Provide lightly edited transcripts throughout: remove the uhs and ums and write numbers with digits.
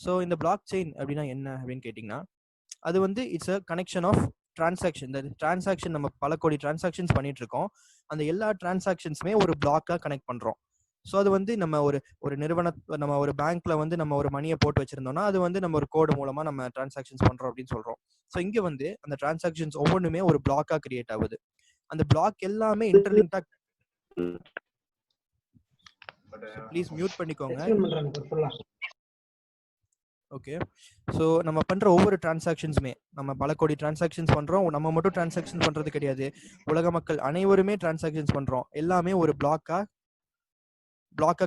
So இந்த block chain அப்படின்னா என்ன அப்படின்னு கேட்டிங்கன்னா, அது வந்து it's a connection of transaction. இந்த டிரான்சாக்ஷன் நம்ம பல கோடி டிரான்சாக்ஷன்ஸ் பண்ணிட்டு இருக்கோம். அந்த எல்லா டிரான்சாக்ஷன்ஸுமே ஒரு பிளாக்காக கனெக்ட் பண்ணுறோம். ஸோ அது வந்து நம்ம ஒரு நம்ம ஒரு பேங்க்ல வந்து நம்ம ஒரு மணியை போட்டு வச்சிருந்தோம்னா அது வந்து நம்ம ஒரு கோடு மூலமா நம்ம டிரான்சாக்ஷன்ஸ் பண்றோம் அப்படின்னு சொல்றோம். ஸோ இங்க வந்து அந்த டிரான்சாக்ஷன்ஸ் ஒவ்வொன்றுமே ஒரு பிளாக்கா கிரியேட் ஆகுது. அந்த பிளாக் எல்லாமே இன்டர்லிங்க்டா. ப்ளீஸ் மியூட் பண்ணிக்கோங்க. ஓகே. ஸோ நம்ம பண்ணுற ஒவ்வொரு டிரான்சாக்ஷன்ஸுமே நம்ம பல கோடி டிரான்சாக்ஷன்ஸ் பண்ணுறோம். நம்ம மட்டும் டிரான்சாக்ஷன் பண்ணுறது கிடையாது, உலக மக்கள் அனைவருமே டிரான்சாக்ஷன்ஸ் பண்ணுறோம். எல்லாமே ஒரு பிளாக்காக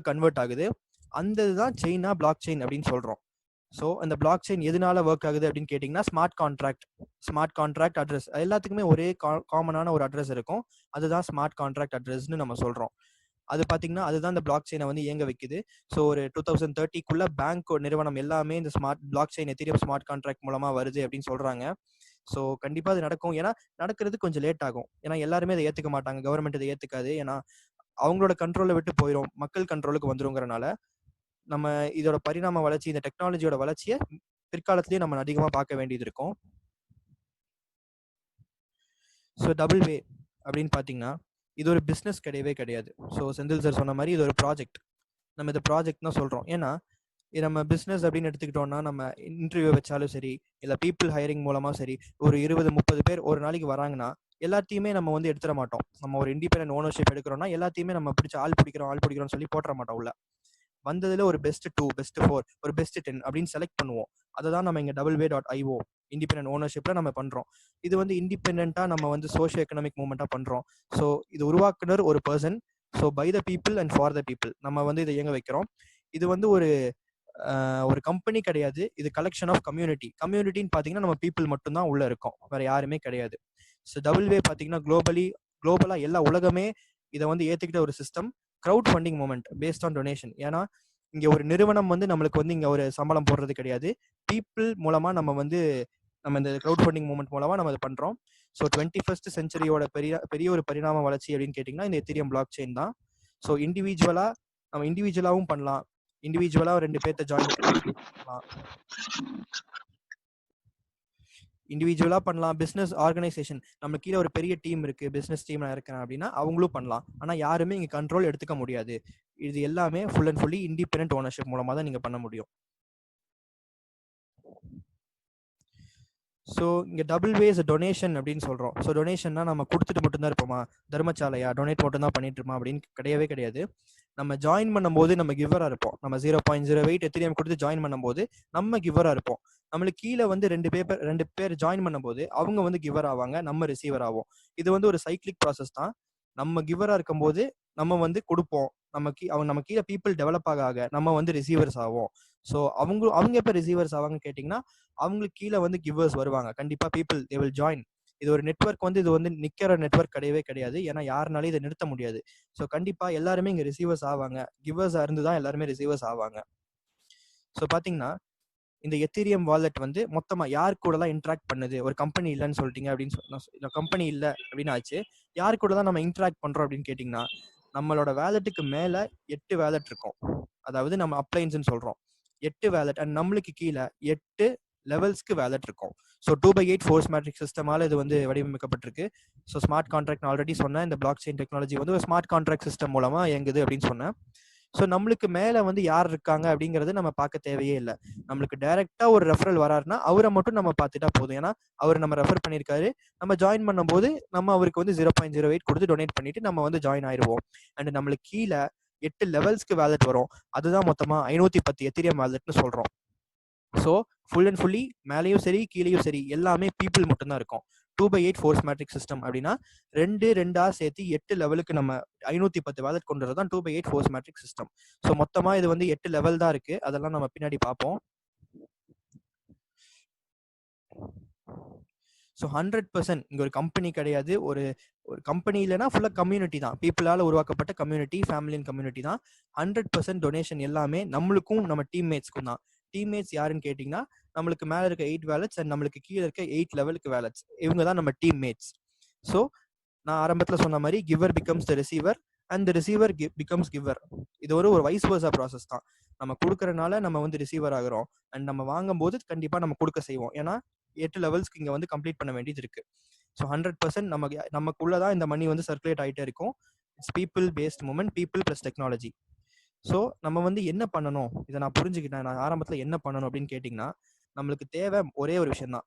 கன்வெர்ட் ஆகுது. அந்த இதுதான் செயினா பிளாக் செயின் அப்படின்னு சொல்கிறோம். ஸோ அந்த பிளாக் செயின் எதனால ஒர்க் ஆகுது அப்படின்னு கேட்டிங்கன்னா, ஸ்மார்ட் கான்ட்ராக்ட் அட்ரஸ் எல்லாத்துக்குமே ஒரே காமனான ஒரு அட்ரஸ் இருக்கும். அதுதான் ஸ்மார்ட் கான்ட்ராக்ட் அட்ரஸ்ன்னு நம்ம சொல்கிறோம். அது பார்த்தீங்கன்னா அதுதான் இந்த பிளாக் செயினை வந்து இயங்க வைக்குது. ஸோ ஒரு 2030க்குள்ள பேங்க் நிறுவனம் எல்லாமே இந்த block chain Ethereum smart contract மூலமாக வருது அப்படின்னு சொல்கிறாங்க. ஸோ கண்டிப்பாக அது நடக்கும். ஏன்னா நடக்கிறது கொஞ்சம் லேட் ஆகும். ஏன்னா எல்லாருமே அதை ஏற்றுக்க மாட்டாங்க, கவர்மெண்ட் இதை ஏற்றுக்காது. ஏன்னா அவங்களோட கண்ட்ரோலை விட்டு போயிடும், மக்கள் கண்ட்ரோலுக்கு வந்துருங்கிறனால நம்ம இதோட பரிணாம வளர்ச்சி, இந்த டெக்னாலஜியோட வளர்ச்சியை பிற்காலத்திலேயே நம்ம அதிகமாக பார்க்க வேண்டியது இருக்கும். ஸோ டபுள் வே அப்படின்னு பார்த்தீங்கன்னா இது ஒரு பிஸ்னஸ் கிடையவே கிடையாது. ஸோ செந்தில் சார் சொன்ன மாதிரி இது ஒரு ப்ராஜெக்ட். நம்ம இதை ப்ராஜெக்ட் தான் சொல்கிறோம். ஏன்னா நம்ம பிஸ்னஸ் அப்படின்னு எடுத்துக்கிட்டோம்னா நம்ம இன்டர்வியூ வச்சாலும் சரி, இல்லை பீப்புள் ஹையரிங் மூலமாக சரி, ஒரு 20-30 பேர் ஒரு நாளைக்கு வராங்கன்னா எல்லாத்தையுமே நம்ம வந்து எடுத்துட மாட்டோம். நம்ம ஒரு இண்டிபெண்டன்ட் ஓனர்ஷிப் எடுக்கிறோம்னா எல்லாத்தையுமே நம்ம பிடிச்ச ஆள் பிடிக்கிறோம்னு சொல்லி போட்டுற மாட்டோம். உள்ள வந்ததுல ஒரு பெஸ்ட் 2, பெஸ்ட் 4, ஒரு பெஸ்ட் 10 அப்படின்னு செலக்ட் பண்ணுவோம். அதை தான் நம்ம இங்கே www.io இண்டிபெண்டன்ட் ஓனர்ஷிப்ல நம்ம பண்றோம். இது வந்து இண்டிபெண்டா நம்ம வந்து சோஷியோ எக்கனாமிக் மூவ்மெண்டா பண்றோம். ஸோ இது உருவாக்குனர் ஒரு person. So by the people and for the people நம்ம வந்து இதை இயங்க வைக்கிறோம். இது வந்து ஒரு கம்பெனி கிடையாது, இது கலெக்ஷன் ஆஃப் கம்யூனிட்டின்னு பார்த்தீங்கன்னா நம்ம பீப்புள் மட்டும்தான் உள்ள இருக்கோம், வேற யாருமே கிடையாது. ஸோ டபுள் வே பார்த்தீங்கன்னா குளோபலா எல்லா உலகமே இதை வந்து ஏற்றுக்கிட்ட ஒரு system. Crowd funding movement based on donation. ஏன்னா இங்கே ஒரு நிறுவனம் வந்து நம்மளுக்கு வந்து இங்கே ஒரு சம்பளம் போடுறது கிடையாது, பீப்புள் மூலமாக நம்ம இந்த க்ரௌட் ஃபண்டிங் மூமெண்ட் மூலமாக நம்ம அதை பண்ணுறோம். ஸோ 21st செஞ்சுரியோட பெரிய ஒரு பரிணாம வளர்ச்சி அப்படின்னு கேட்டிங்கன்னா இந்த எத்தீரியம் பிளாக் செயின் தான். ஸோ நம்ம இண்டிவிஜுவலாகவும் பண்ணலாம், இண்டிவிஜுவலாக 2 பேர்த்த ஜாயின் பண்ணலாம், இண்டிவிஜுவலாக பண்ணலாம். பிஸ்னஸ் ஆர்கனைசேஷன் நம்ம கீழே ஒரு பெரிய டீம் இருக்குது, பிஸ்னஸ் டீம் நான் இருக்கிறேன் அப்படின்னா அவங்களும் பண்ணலாம். ஆனால் யாருமே இங்கே கண்ட்ரோல் எடுத்துக்க முடியாது. இது எல்லாமே full and fully independent ownership மூலமாக தான் நீங்கள் பண்ண முடியும். ஸோ இங்கே டபுள் வேஸ் டொனேஷன் அப்படின்னு சொல்கிறோம். ஸோ டொனேஷன்னா நம்ம கொடுத்துட்டு மட்டும்தான் இருப்போமா, தர்மசாலையா டொனேட் மட்டும் தான் பண்ணிட்டு இருப்போம் அப்படின்னு கிடையவே கிடையாது. நம்ம ஜாயின் பண்ணும்போது நம்ம கிவராக இருப்போம். நம்ம 0.08 எத்தீரியம் கொடுத்து ஜாயின் பண்ணும்போது நம்ம கிவராக இருப்போம். நம்மளுக்கு கீழே வந்து 2 பேர் ஜாயின் பண்ணும்போது அவங்க வந்து கிவர் ஆவாங்க, நம்ம ரிசீவர் ஆகும். இது வந்து ஒரு சைக்கிளிக் ப்ராசஸ் தான். நம்ம கிவராக இருக்கும்போது நம்ம வந்து கொடுப்போம், நம்ம கீழே பீப்புள் டெவலப் ஆக நம்ம வந்து ரிசீவர்ஸ் ஆகும். ஸோ அவங்க எப்போ ரிசீவர்ஸ் ஆவாங்கன்னு கேட்டிங்கன்னா அவங்களுக்கு கீழே வந்து கிவர்ஸ் வருவாங்க. கண்டிப்பாக பீப்புள் தே வில் ஜாயின். இது ஒரு நெட்வொர்க் வந்து இது வந்து நிற்கிற நெட்வொர்க் கிடையவே கிடையாது. ஏன்னா யாருனாலும் இதை நிறுத்த முடியாது. ஸோ கண்டிப்பாக எல்லாருமே இங்கே ரிசீவர்ஸ் ஆவாங்க, கிவர்ஸாக இருந்து தான் எல்லாருமே ரிசீவர்ஸ் ஆவாங்க. ஸோ பார்த்தீங்கன்னா இந்த எத்தீரியம் வாலெட் வந்து மொத்தமாக யார் கூடலாம் இன்ட்ராக்ட் பண்ணுது, ஒரு கம்பெனி இல்லைன்னு சொல்லிட்டீங்க அப்படின்னு கம்பெனி இல்லை அப்படின்னு ஆச்சு, யார் கூட தான் நம்ம இன்ட்ராக்ட் பண்ணுறோம் அப்படின்னு கேட்டிங்கன்னா நம்மளோட வேலெட்டுக்கு மேலே 8 வேலெட் இருக்கும். அதாவது நம்ம அப்ளைன்ஸ்ன்னு சொல்கிறோம் 8 வேலெட். அண்ட் நம்மளுக்கு கீழே 8 லெவல்ஸ்க்கு வேலெட் இருக்கும். ஸோ 2/8 ஃபோர்ஸ் மேட்ரிக் சிஸ்டமால இது வந்து வடிவமைக்கப்பட்டிருக்கு. ஸோ ஸ்மார்ட் கான்ட்ராக்ட் நான் ஆல்ரெடி சொன்னேன், இந்த பிளாக் செயின் டெக்னாலஜி வந்து ஒரு ஸ்மார்ட் கான்ட்ராக்ட் சிஸ்டம் மூலமா இயங்குது அப்படின்னு சொன்னேன். ஸோ நம்மளுக்கு மேலே வந்து யார் இருக்காங்க அப்படிங்கிறது நம்ம பார்க்க தேவையே இல்லை. நம்மளுக்கு டைரெக்டாக ஒரு ரெஃபரல் வராருன்னா அவரை மட்டும் நம்ம பார்த்துட்டா போதும். ஏன்னா அவர் நம்ம ரெஃபர் பண்ணியிருக்காரு, நம்ம ஜாயின் பண்ணும்போது நம்ம அவருக்கு வந்து 0.08 கொடுத்து டொனேட் பண்ணிட்டு நம்ம வந்து ஜாயின் ஆயிடுவோம். அண்ட் நம்மளுக்கு கீழே 8 லெவல்ஸ்க்கு வேலெட் வரும். அதுதான் மொத்தமாக 510 எத்தீரியம் வேலெட்னு சொல்கிறோம். ஸோ ஃபுல் அண்ட் ஃபுல்லி மேலேயும் சரி கீழேயும் சரி எல்லாமே பீப்புள் மட்டும்தான் இருக்கும். 2/8 ஃபோர்ஸ் மேட்ரிக் சிஸ்டம் அப்படின்னா 2 சேர்த்து 8 லெவலுக்கு நம்ம 510 வேலெட் கொண்டு வரதான் 2/8 ஃபோர்ஸ் மேட்ரிக் சிஸ்டம். ஸோ மொத்தமாக இது வந்து 8 லெவல் தான் இருக்கு, அதெல்லாம் நம்ம பின்னாடி பார்ப்போம். ஸோ 100% இங்கே ஒரு கம்பெனி கிடையாது, ஒரு கம்பெனி இல்லைன்னா ஃபுல்லாக கம்யூனிட்டி தான், பீப்புளால் உருவாக்கப்பட்ட கம்யூனிட்டி, ஃபேமிலி அண்ட் கம்யூனிட்டி தான். 100% டொனேஷன் எல்லாமே நம்மளுக்கும் நம்ம டீம்மேட்ஸ்க்கும் தான். டீம்மேட்ஸ் யாருன்னு கேட்டிங்கன்னா நம்மளுக்கு மேலே இருக்க 8 வேலட்ஸ் அண்ட் நம்மளுக்கு கீழே இருக்க 8 லெவலுக்கு வேலட்ஸ், இவங்க தான் நம்ம டீம்மேட்ஸ். ஸோ நான் ஆரம்பத்தில் சொன்ன மாதிரி giver becomes the receiver and the receiver becomes giver. இது ஒரு வைஸ் வர்சா ப்ராசஸ் தான். நம்ம கொடுக்கறனால நம்ம வந்து ரிசீவர் ஆகிறோம். அண்ட் நம்ம வாங்கும் போது கண்டிப்பா நம்ம கொடுக்க செய்வோம். ஏன்னா 8 லெவல்ஸ்க்கு இங்க வந்து கம்ப்ளீட் பண்ண வேண்டியது இருக்கு. ஸோ 100% நமக்குள்ளதான் இந்த மணி வந்து சர்க்குலேட் ஆகிட்டே இருக்கும். It's people based movement, people plus technology. So நம்ம வந்து என்ன பண்ணணும், இதை நான் புரிஞ்சுக்கிட்டேன். நான் ஆரம்பத்தில் என்ன பண்ணணும் அப்படின்னு கேட்டிங்கன்னா, நம்மளுக்கு தேவை ஒரே ஒரு விஷயம் தான்.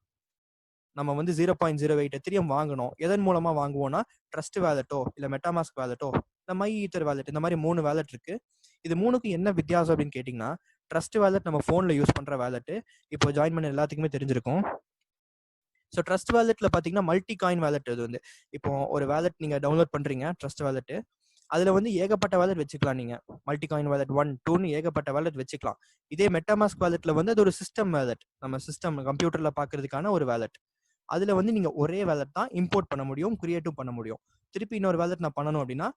நம்ம வந்து 0.08 எத்திரியம் வாங்கணும். எதன் மூலமா வாங்குவோம்னா, ட்ரஸ்ட் வேலட்டோ இல்லை மெட்டாமாஸ்க் வேலட்டோ இல்லை மை ஈத்தர் வேலட், இந்த மாதிரி 3 வேலட் இருக்கு. இது 3க்கும் என்ன வித்தியாசம் அப்படின்னு கேட்டிங்கன்னா, ட்ரஸ்ட் வேலட் நம்ம ஃபோனில் யூஸ் பண்ணுற வேலட்டு, இப்போ ஜாயின் பண்ண எல்லாத்துக்குமே தெரிஞ்சிருக்கும். ஸோ ட்ரஸ்ட் வேலெட்ல பார்த்தீங்கன்னா மல்டி காயின் வேலட். இது வந்து இப்போ ஒரு வேலட் நீங்கள் டவுன்லோட் பண்ணுறீங்க, ட்ரஸ்ட் வேலட்டு, அதில் வந்து ஏகப்பட்ட வேலட் வச்சுக்கலாம். நீங்கள் மல்டி காயின் வேலட் 1, 2ன்னு ஏகப்பட்ட வேலட் வச்சுக்கலாம். இதே மெட்டாமாஸ்க் வேலெட்டில் வந்து அது ஒரு சிஸ்டம் வேலட், நம்ம சிஸ்டம் கம்ப்யூட்டரில் பார்க்கறதுக்கான ஒரு வேலட். அதில் வந்து நீங்கள் ஒரே வேலட் தான் இம்போர்ட் பண்ண முடியும், கிரியேட்டும் பண்ண முடியும். திருப்பி இன்னொரு வேலட் நான் பண்ணணும் அப்படின்னா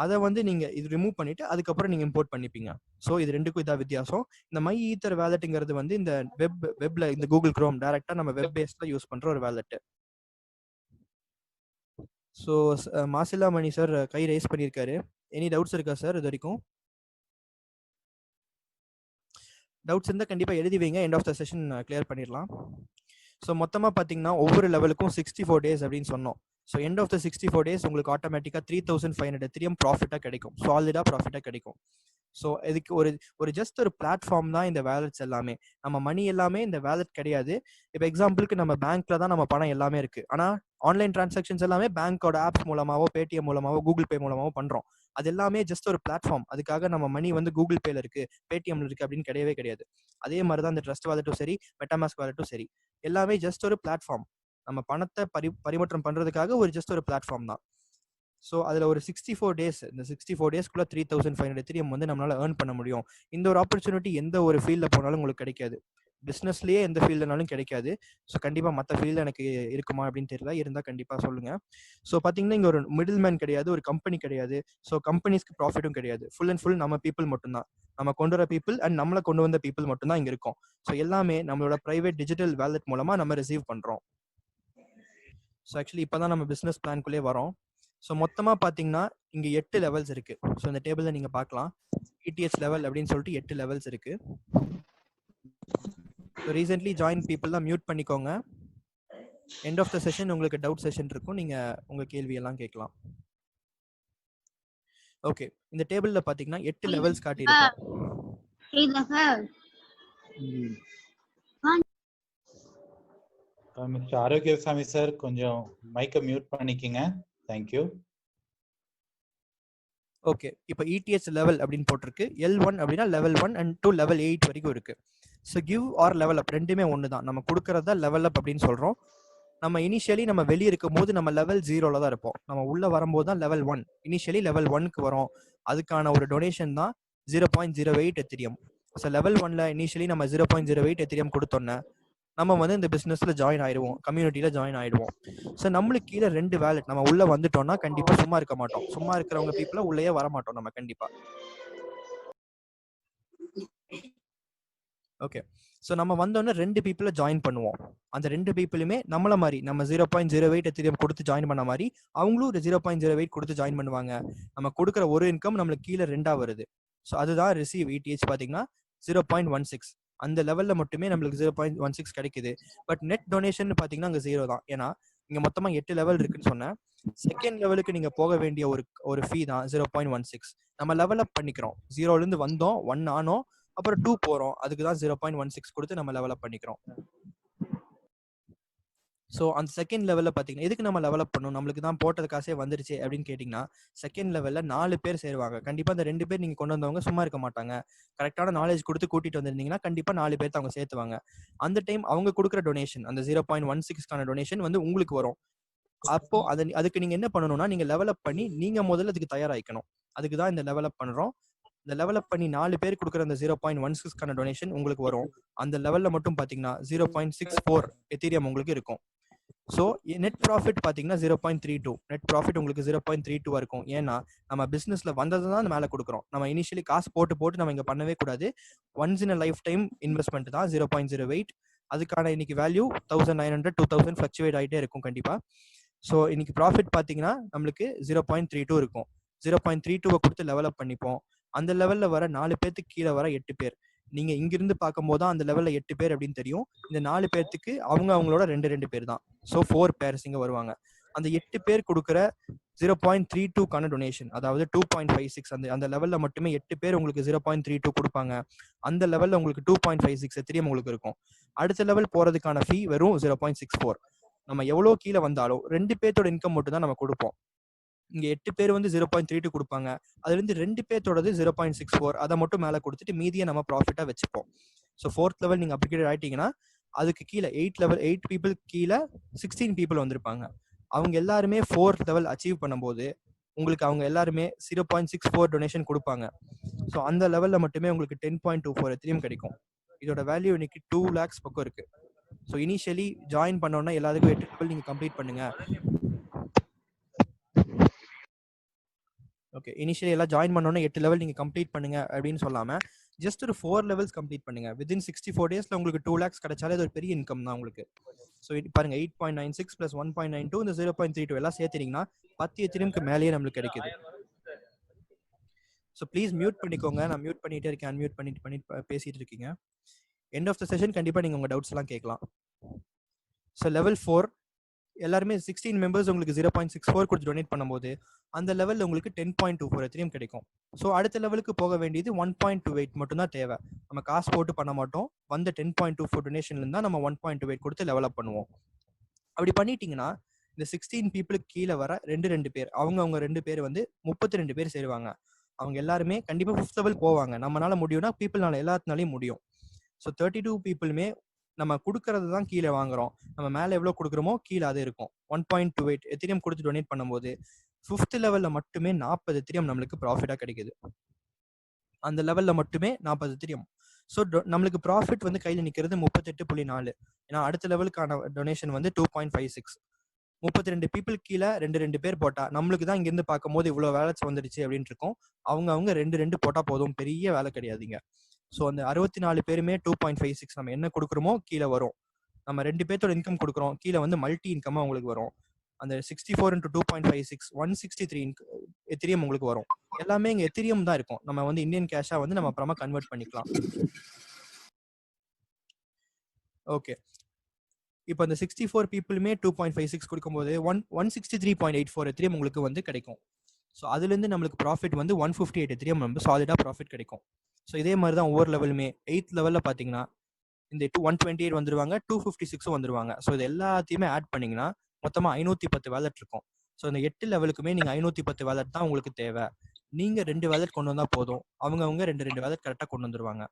அதை வந்து நீங்கள் இது ரிமூவ் பண்ணிவிட்டு அதுக்கப்புறம் நீங்கள் இம்போர்ட் பண்ணிப்பீங்க. ஸோ இது ரெண்டுக்கும் இதாக வித்தியாசம். இந்த மை ஈத்தர் வேலட்டுங்கிறது வந்து இந்த வெப்ல இந்த கூகுள் குரோம் டைரக்டாக நம்ம வெப் பேஸ்ல யூஸ் பண்ணுற ஒரு wallet. So Masilamani sir கை ரைஸ் பண்ணியிருக்காரு. எனி டவுட்ஸ் இருக்கா சார்? இது வரைக்கும் டவுட்ஸ் இருந்தால் கண்டிப்பாக எழுதி வைங்க, end of the session clear பண்ணிடலாம். ஸோ மொத்தமாக பார்த்தீங்கன்னா ஒவ்வொரு லெவலுக்கும் 64 டேஸ் அப்படின்னு சொன்னோம். So end of the 64 days உங்களுக்கு ஆட்டோமேட்டிக்காக 3500 எத்திரியம் ப்ராஃபிட்டாக கிடைக்கும், சாலிடாக ப்ராஃபிட்டாக கிடைக்கும். ஸோ இதுக்கு ஒரு ஜஸ்ட் ஒரு பிளாட்ஃபார்ம் தான் இந்த வேலட்ஸ் எல்லாமே. நம்ம மணி எல்லாமே இந்த வேலட் கிடையாது. இப்போ எக்ஸாம்பிளுக்கு நம்ம பேங்க்ல தான் நம்ம பணம் எல்லாமே இருக்கு. ஆனால் ஆன்லைன் டிரான்சாக்ஷன்ஸ் எல்லாமே பேங்கோட ஆப்ஸ் மூலமாவோ, பேடிஎம் மூலமாவோ, கூகுள் பே மூலமாவோ பண்றோம். அது எல்லாமே ஜஸ்ட் ஒரு பிளாட்ஃபார்ம். அதுக்காக நம்ம மணி வந்து கூகுள் பேல இருக்கு, பேடிஎம்ல இருக்கு அப்படின்னு கிடையவே கிடையாது. அதே மாதிரி தான் இந்த ட்ரஸ்ட் வேலட்டும் சரி, மெட்டாமாஸ்க் வேலட்டும் சரி, எல்லாமே ஜஸ்ட் ஒரு பிளாட்ஃபார்ம். நம்ம பணத்தை பரிமாற்றம் பண்றதுக்காக ஒரு ஜஸ்ட் ஒரு பிளாட்ஃபார்ம் தான். ஸோ அதில் ஒரு 64 டேஸ், இந்த 64 டேஸ்க்குள்ள 3500 எத்திரியம் வந்து நம்மளால ஏர்ன் பண்ண முடியும். இந்த ஒரு ஆப்பர்ச்சுனிட்டி எந்த ஒரு ஃபீல்டில் போனாலும் உங்களுக்கு கிடைக்காது. பிஸ்னஸ்லேயே எந்த ஃபீல்டுனாலும் கிடைக்காது. ஸோ கண்டிப்பாக மற்ற ஃபீல்டு எனக்கு இருக்குமா அப்படின்னு தெரியல, இருந்தால் கண்டிப்பாக சொல்லுங்கள். ஸோ பார்த்தீங்கன்னா இங்கே ஒரு மிடில் மேன் கிடையாது, ஒரு கம்பெனி கிடையாது. ஸோ கம்பெனிஸ்க்கு ப்ராஃபிட்டும் கிடையாது. ஃபுல் அண்ட் ஃபுல் நம்ம பீப்புள் மட்டும்தான், நம்ம கொண்டு வர பீப்புள் அண்ட் நம்மளை கொண்டு வந்த பீப்புள் மட்டும்தான் இங்கே இருக்கும். ஸோ எல்லாமே நம்மளோட ப்ரைவேட் டிஜிட்டல் வேலட் மூலமாக நம்ம ரிசீவ் பண்ணுறோம். ஸோ ஆக்சுவலி இப்போ தான் நம்ம பிஸ்னஸ் பிளான்குள்ளே வரோம். ஸோ மொத்தமாக பார்த்தீங்கன்னா இங்கே 8 லெவல்ஸ் இருக்கு. ஸோ இந்த டேபிளில் நீங்கள் பார்க்கலாம், ETH லெவல் அப்படின்னு சொல்லிட்டு 8 லெவல்ஸ் இருக்கு. So recently join people mute பண்ணிக்கோங்க. எண்ட் ஆஃப் த செஷன் உங்களுக்கு டவுட் செஷன் இருக்கும், நீங்கள் உங்கள் கேள்வியெல்லாம் கேட்கலாம். ஓகே, இந்த டேபிளில் பார்த்தீங்கன்னா 8 லெவல்ஸ் காட்டியிருக்கோம். மிஸ்டர் ஆரோக்கியசாமி சார் கொஞ்சம் மைக்கை மியூட் பண்ணிக்கங்க. தேங்க்யூ. ஓகே, இப்போ ETH லெவல் அப்படின்னு போட்டிருக்கு. L1 அப்படின்னா லெவல் 1 அண்ட் 2 லெவல் 8 வரைக்கும் இருக்கு. So give or level up ரெண்டுமே ஒன்று தான். நம்ம கொடுக்கறதா லெவல் அப் அப்படின்னு சொல்கிறோம். நம்ம இனிஷியலி நம்ம வெளியே இருக்கும் போது நம்ம லெவல் 0ல தான் இருப்போம். நம்ம உள்ளே வரும்போது தான் லெவல் 1, இனிஷியலி லெவல் 1க்கு வரும். அதுக்கான ஒரு டொனேஷன் தான் 0.08 எத்திரியம். ஸோ லெவல் 1ல இனிஷியலி நம்ம 0.08 எத்திரியம் கொடுத்தோன்னே நம்ம வந்து இந்த பிஸ்னஸ்ல ஜாயின் ஆயிடுவோம், கம்யூனிட்டியில ஜாயின் ஆயிடுவோம். ஸோ நம்மளுக்கு கீழே 2 வேலட், நம்ம உள்ள வந்துட்டோம்னா கண்டிப்பா சும்மா இருக்க மாட்டோம். சும்மா இருக்கிறவங்க பீப்புள உள்ளேயே வர மாட்டோம் நம்ம கண்டிப்பா. ஓகே, ஸோ நம்ம வந்தோடனே 2 பீப்புளை ஜாயின் பண்ணுவோம். அந்த 2 பீப்புளுமே நம்மள மாதிரி நம்ம 0.08 எத்திரியம் கொடுத்து ஜாயின் பண்ண மாதிரி அவங்களும் ஒரு 0.08 கொடுத்து ஜாயின் பண்ணுவாங்க. நம்ம கொடுக்குற ஒரு இன்கம் நம்மளுக்கு கீழே 2ஆ வருது. ஸோ அதுதான் ரிசீவ் ETH பார்த்தீங்கன்னா 0.16. அந்த லெவலில் மட்டுமே நம்மளுக்கு 0.16 கிடைக்குது. பட் நெட் டொனேஷன் பார்த்தீங்கன்னா அங்கே 0 தான். ஏன்னா இங்கே மொத்தமாக 8 லெவல் இருக்குன்னு சொன்னேன். செகண்ட் லெவலுக்கு நீங்கள் போக வேண்டிய ஒரு ஃபீ தான் 0.16. நம்ம லெவல் அப் பண்ணிக்கிறோம். 0லேருந்து வந்தோம், 1 ஆனோம், அப்புறம் 2 போகிறோம், அதுக்கு தான் 0.16 கொடுத்து நம்ம லெவல் அப் பண்ணிக்கிறோம். ஸோ அந்த செகண்ட் லெவலில் பார்த்தீங்கன்னா எதுக்கு நம்ம லெவலப் பண்ணணும், நம்மளுக்கு தான் போட்டது காசே வந்துருச்சு அப்படின்னு கேட்டிங்கன்னா, செகண்ட் லெவலில் 4 பேர் சேருவாங்க. கண்டிப்பாக அந்த 2 பேர் நீங்கள் கொண்டு வந்தவங்க சும்மா இருக்க மாட்டாங்க. கரெக்டான நாலேஜ் கொடுத்து கூட்டிகிட்டு வந்திருந்தீங்கன்னா கண்டிப்பாக 4 பேர்த்து அவங்க சேர்த்துவாங்க. அந்த டைம் அவங்க கொடுக்குற டொனேஷன், அந்த 0.16க்கான டொனேஷன் வந்து உங்களுக்கு வரும். அப்போ அதுக்கு நீங்கள் என்ன பண்ணணும்னா, நீங்கள் லெவலப் பண்ணி நீங்கள் முதல்ல அதுக்கு தயாராகிக்கணும். அதுக்கு தான் இந்த லெவலப் பண்ணுறோம். இந்த லெவலப் பண்ணி 4 பேர் கொடுக்குற அந்த 0.16க்கான டொனேஷன் உங்களுக்கு வரும். அந்த லெவலில் மட்டும் பார்த்தீங்கன்னா 0.64 எத்தீரியம் உங்களுக்கு இருக்கும். ஸோ நெட் ப்ராஃபிட் பார்த்தீங்கன்னா 0.32. நெட் ப்ராஃபிட் உங்களுக்கு 0.32 இருக்கும். ஏன்னா நம்ம பிஸ்னஸில் வந்தது தான் மேலே கொடுக்குறோம். நம்ம இனிஷியலி காசு போட்டு நம்ம இங்கே பண்ணவே கூடாது. Once in a life time investment தான் 0.08. அதுக்கான இன்னைக்கு வேல்யூ 1900 2000 ஃப்ளக்சுவேட் ஆகிட்டே இருக்கும் கண்டிப்பாக. ஸோ இன்னைக்கு ப்ராஃபிட் பார்த்தீங்கன்னா நம்மளுக்கு 0.32 இருக்கும். 0.32 கொடுத்து லெவலப் பண்ணிப்போம். அந்த லெவலில் வர 4 பேர்த்துக்கு கீழே வர 8 பேர், நீங்க இங்கிருந்து பார்க்கும்போது தான் அந்த லெவல்ல 8 பேர் அப்படின்னு தெரியும். இந்த 4 பேர்த்துக்கு அவங்களோட 2 பேர் தான். ஸோ 4 பேர்ஸ் இங்க வருவாங்க. அந்த 8 பேர் கொடுக்குற 0.32க்கான டொனேஷன், அதாவது 2.56 அந்த லெவல்ல மட்டுமே 8 பேர் உங்களுக்கு 0.32 கொடுப்பாங்க. அந்த லெவல்ல உங்களுக்கு 2.56 எத்திரியம் உங்களுக்கு இருக்கும். அடுத்த லெவல் போறதுக்கான ஃபீ வெறும் 0.64. நம்ம எவ்வளோ கீழே வந்தாலும் 2 பேர்த்தோட இன்கம் மட்டும் தான் நம்ம கொடுப்போம். இங்க 8 பேர் வந்து 0.32 கொடுப்பாங்க. அதுல இருந்து 2 பேர்த்தோடது 0.64, அதை மட்டும் மேல கொடுத்துட்டு மீதியை நம்ம ப்ராஃபிட்டா வச்சுப்போம். ஸோ 4th லெவல் நீங்க அப்கிரேட் ஆயிட்டீங்கன்னா அதுக்கு கீழே 8 பீப்புள் கீழே 16 பீப்புள் வந்திருப்பாங்க. அவங்க எல்லாருமே 4th லெவல் அச்சீவ் பண்ணும்போது உங்களுக்கு அவங்க எல்லாருமே 0.64 டொனேஷன் கொடுப்பாங்க. ஸோ அந்த லெவல்ல மட்டுமே உங்களுக்கு 10.24 எத்திரியம் கிடைக்கும். இதோட வேல்யூ இன்னைக்கு 2 lakhs பக்கம் இருக்கு. ஸோ இனிஷியலி ஜாயின் பண்ணோன்னா எல்லாத்துக்கும் 8 லெவல் நீங்க கம்ப்ளீட் பண்ணுங்க. ஓகே, இனிஷியலி எல்லாம் ஜாயின் பண்ணோன்னா 8 லெவல் நீங்க கம்ப்ளீட் பண்ணுங்க அப்படின்னு சொல்லாம ஜஸ்ட் ஒரு 4 லெவல்ஸ் கம்ப்ளீட் பண்ணுங்க. வித்தின் 64 டேஸ்ல உங்களுக்கு 2 lakhs கிடைச்சாலே அது ஒரு பெரிய இன்கம் தான் உங்களுக்கு. ஸோ பாருங்க 8.96 + 1.92 இந்த 0.32 எல்லாம் சேர்த்துனீங்கன்னா 10 எத்திரியம்க்கு மேலேயே நம்மளுக்கு கிடைக்குது. ஸோ ப்ளீஸ் மியூட் பண்ணிக்கோங்க. நான் மியூட் பண்ணிட்டே இருக்கேன், அன்மியூட் பண்ணிட்டு பேசிட்டு இருக்கீங்க. எண்ட் ஆஃப் த செஷன் கண்டிப்பா நீங்க உங்க டவுட்ஸ் எல்லாம் கேட்கலாம். ஸோ லெவல் 4 எல்லாருமே 16 மெம்பர்ஸ் உங்களுக்கு 0.64 கொடுத்து டொனேட் பண்ணும்போது அந்த லெவலில் உங்களுக்கு 10.24 எத்திரியம் கிடைக்கும். ஸோ அடுத்த லெவலுக்கு போக வேண்டியது 1.28 மட்டும்தான் தேவை. நம்ம காசு போட்டு பண்ண மாட்டோம். வந்த 10.24 டொனேஷன்ல தான் நம்ம 1.28 கொடுத்து லெவலப் பண்ணுவோம். அப்படி பண்ணிட்டீங்கன்னா இந்த 16 பீப்புளுக்கு கீழே வர 2 பேர் அவங்க 2 பேர் வந்து 32 பேர் சேருவாங்க. அவங்க எல்லாருமே கண்டிப்பா 5th லெவல் போவாங்க. நம்மளால முடியும்னா பீப்புள்னால எல்லாத்தினாலையும் முடியும். ஸோ 32 பீப்புளுமே நம்ம கொடுக்கறது தான் கீழே வாங்குறோம். நம்ம மேலே எவ்வளோ கொடுக்குறோமோ கீழே அது இருக்கும். 1.28 எத்திரியம் கொடுத்து டொனேட் பண்ணும்போது 5th லெவல்ல மட்டுமே 40 எத்திரியம் நம்மளுக்கு ப்ராஃபிட்டா கிடைக்குது. அந்த லெவல்ல மட்டுமே 40 எத்திரியம். ஸோ நம்மளுக்கு ப்ராஃபிட் வந்து கையில் நிற்கிறது 38.4. ஏன்னா அடுத்த லெவலுக்கான டொனேஷன் வந்து 2.56. 32 பீப்புள் கீழே 2 பேர் போட்டா நம்மளுக்கு தான் இங்கிருந்து பார்க்கும்போது இவ்வளோ வேலை வந்துடுச்சு அப்படின்னு இருக்கும். அவங்க 2 போட்டா போதும், பெரிய வேலை கிடையாதுங்க. ஸோ அந்த 64 பேருமே 2.56 நம்ம என்ன கொடுக்குறோமோ கீழே வரும். நம்ம 2 பேர்த்தோட இன்கம் கொடுக்குறோம், கீழே வந்து மல்டி இன்கமாக உங்களுக்கு வரும். அந்த 64 × 2.56 163 எத்திரியம் உங்களுக்கு வரும். எல்லாமே இங்கே எத்திரியம் தான் இருக்கும். நம்ம வந்து இந்தியன் கேஷா வந்து நம்ம அப்புறமா கன்வெர்ட் பண்ணிக்கலாம். ஓகே, இப்போ அந்த 64 பீப்புளுமே 2.56 கொடுக்கும்போது 163.84 எத்திரியம் உங்களுக்கு வந்து கிடைக்கும். ஸோ அதுலேருந்து நம்மளுக்கு ப்ராஃபிட் வந்து 158 எத்திரியம் நம்ம சாலிடாக ப்ராஃபிட் கிடைக்கும். ஸோ இதே மாதிரி தான் ஒவ்வொரு லெவலுமே 8th லெவலில் பார்த்தீங்கன்னா இந்த 128 வந்துருவாங்க, 256 வந்துருவாங்க. ஸோ இது எல்லாத்தையுமே ஆட் பண்ணீங்கன்னா மொத்தமாக 510 வேலட் இருக்கும். ஸோ இந்த 8 லெவலுக்குமே நீங்கள் 510 வேலட் தான் உங்களுக்கு தேவை. நீங்கள் 2 வேலட் கொண்டு வந்தால் போதும், அவங்க 2 வேலட் கரெக்டாக கொண்டு வந்துருவாங்க.